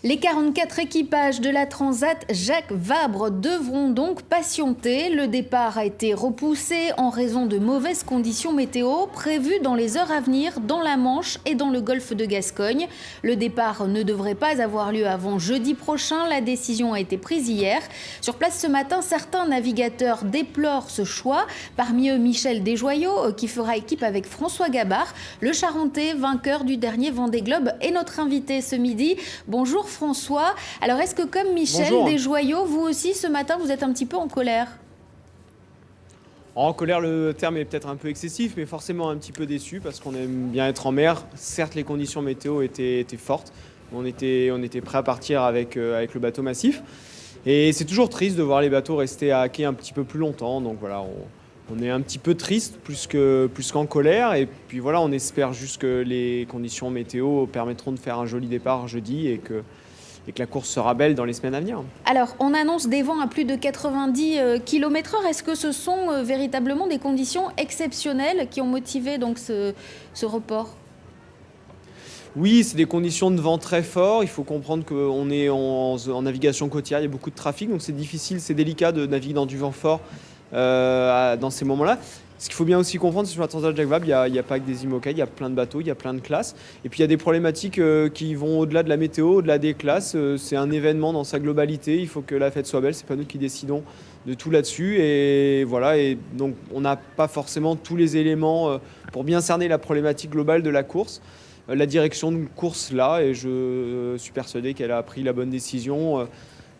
Les 44 équipages de la Transat Jacques Vabre devront donc patienter. Le départ a été repoussé en raison de mauvaises conditions météo prévues dans les heures à venir dans la Manche et dans le golfe de Gascogne. Le départ ne devrait pas avoir lieu avant jeudi prochain. La décision a été prise hier. Sur place ce matin, certains navigateurs déplorent ce choix. Parmi eux, Michel Desjoyaux, qui fera équipe avec François Gabard, le Charentais, vainqueur du dernier Vendée Globe, est notre invité ce midi. Bonjour François. Alors est-ce que comme Michel Desjoyaux, vous aussi ce matin vous êtes un petit peu en colère? En colère, le terme est peut-être un peu excessif, mais forcément un petit peu déçu parce qu'on aime bien être en mer. Certes, les conditions météo étaient fortes. On était prêt à partir avec le bateau massif. Et c'est toujours triste de voir les bateaux rester à quai un petit peu plus longtemps. Donc voilà, on est un petit peu triste plus qu'en colère. Et puis voilà, on espère juste que les conditions météo permettront de faire un joli départ jeudi et que la course sera belle dans les semaines à venir. Alors, on annonce des vents à plus de 90 km/h. Est-ce que ce sont véritablement des conditions exceptionnelles qui ont motivé donc ce report? Oui, c'est des conditions de vent très forts. Il faut comprendre qu'on est en navigation côtière, il y a beaucoup de trafic, donc c'est difficile, c'est délicat de naviguer dans du vent fort dans ces moments-là. Ce qu'il faut bien aussi comprendre, c'est que sur la Transat Jacques Vabre, il n'y a pas que des IMOCA, il y a plein de bateaux, il y a plein de classes. Et puis il y a des problématiques qui vont au-delà de la météo, au-delà des classes. C'est un événement dans sa globalité, il faut que la fête soit belle, c'est pas nous qui décidons de tout là-dessus. Et voilà, et donc on n'a pas forcément tous les éléments pour bien cerner la problématique globale de la course. La direction de course là, et je suis persuadé qu'elle a pris la bonne décision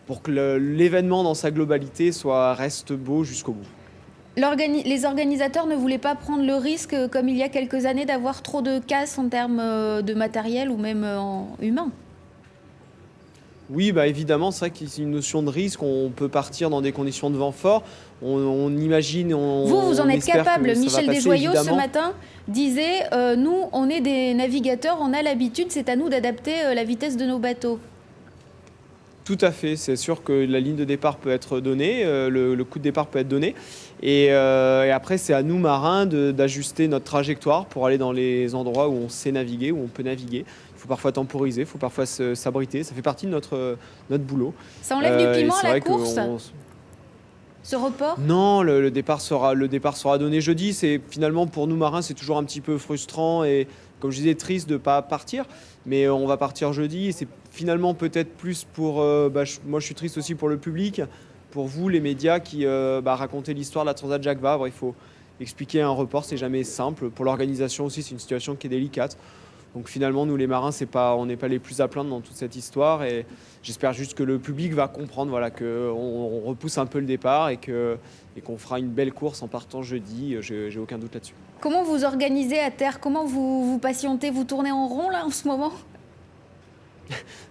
pour que l'événement dans sa globalité reste beau jusqu'au bout. Les organisateurs ne voulaient pas prendre le risque, comme il y a quelques années, d'avoir trop de casse en termes de matériel ou même humain. Oui, bah évidemment, c'est vrai qu'il y a une notion de risque. On peut partir dans des conditions de vent fort. On imagine, Vous en êtes capable. Michel Desjoyaux, ce évidemment. matin, disait nous, on est des navigateurs, on a l'habitude, c'est à nous d'adapter la vitesse de nos bateaux. Tout à fait, c'est sûr que la ligne de départ peut être donnée, le coup de départ peut être donné. Et après, c'est à nous, marins, d'ajuster notre trajectoire pour aller dans les endroits où on sait naviguer, où on peut naviguer. Il faut parfois temporiser, il faut parfois s'abriter. Ça fait partie de notre boulot. Ça enlève du piment à la course, ce report? Non, le départ sera donné jeudi. Finalement, pour nous, marins, c'est toujours un petit peu frustrant et, comme je disais, triste de ne pas partir. Mais on va partir jeudi et c'est finalement peut-être plus pour... moi, je suis triste aussi pour le public, pour vous, les médias, qui racontez l'histoire de la Transat Jacques Vabre. Il faut expliquer un report, c'est jamais simple. Pour l'organisation aussi, c'est une situation qui est délicate. Donc finalement, nous les marins, on n'est pas les plus à plaindre dans toute cette histoire. Et j'espère juste que le public va comprendre qu'on repousse un peu le départ et qu'on fera une belle course en partant jeudi. J'ai aucun doute là-dessus. Comment vous organisez à terre? Comment vous patientez? Vous tournez en rond là en ce moment?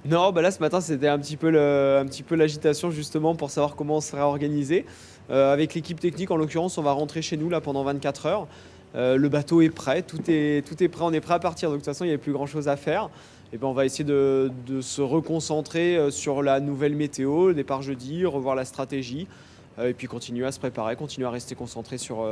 Non, là ce matin c'était un petit peu l'agitation justement pour savoir comment on serait organisé. Avec l'équipe technique en l'occurrence, on va rentrer chez nous là pendant 24 heures. Le bateau est prêt, tout est prêt, on est prêt à partir. Donc de toute façon il n'y a plus grand chose à faire. Et on va essayer de se reconcentrer sur la nouvelle météo, le départ jeudi, revoir la stratégie. Et puis continuer à se préparer, continuer à rester concentré sur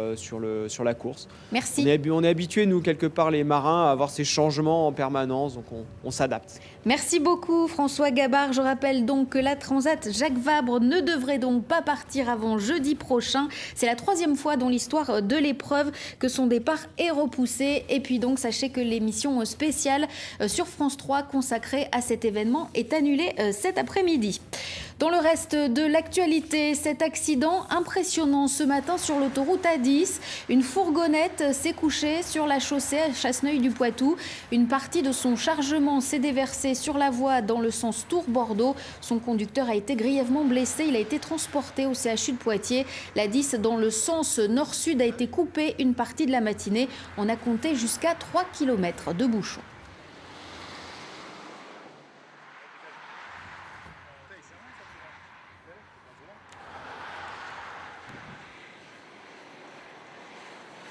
la course. Merci. On est habitués, nous, quelque part, les marins, à avoir ces changements en permanence, donc on s'adapte. Merci beaucoup François Gabard. Je rappelle donc que la Transat Jacques Vabre ne devrait donc pas partir avant jeudi prochain. C'est la 3e fois dans l'histoire de l'épreuve que son départ est repoussé. Et puis donc, sachez que l'émission spéciale sur France 3 consacrée à cet événement est annulée cet après-midi. Dans le reste de l'actualité, cet accident impressionnant ce matin sur l'autoroute A10. Une fourgonnette s'est couchée sur la chaussée à Chasseneuil-du-Poitou. Une partie de son chargement s'est déversée sur la voie dans le sens Tours-Bordeaux. Son conducteur a été grièvement blessé. Il a été transporté au CHU de Poitiers. La 10 dans le sens nord-sud a été coupée une partie de la matinée. On a compté jusqu'à 3 km de bouchons.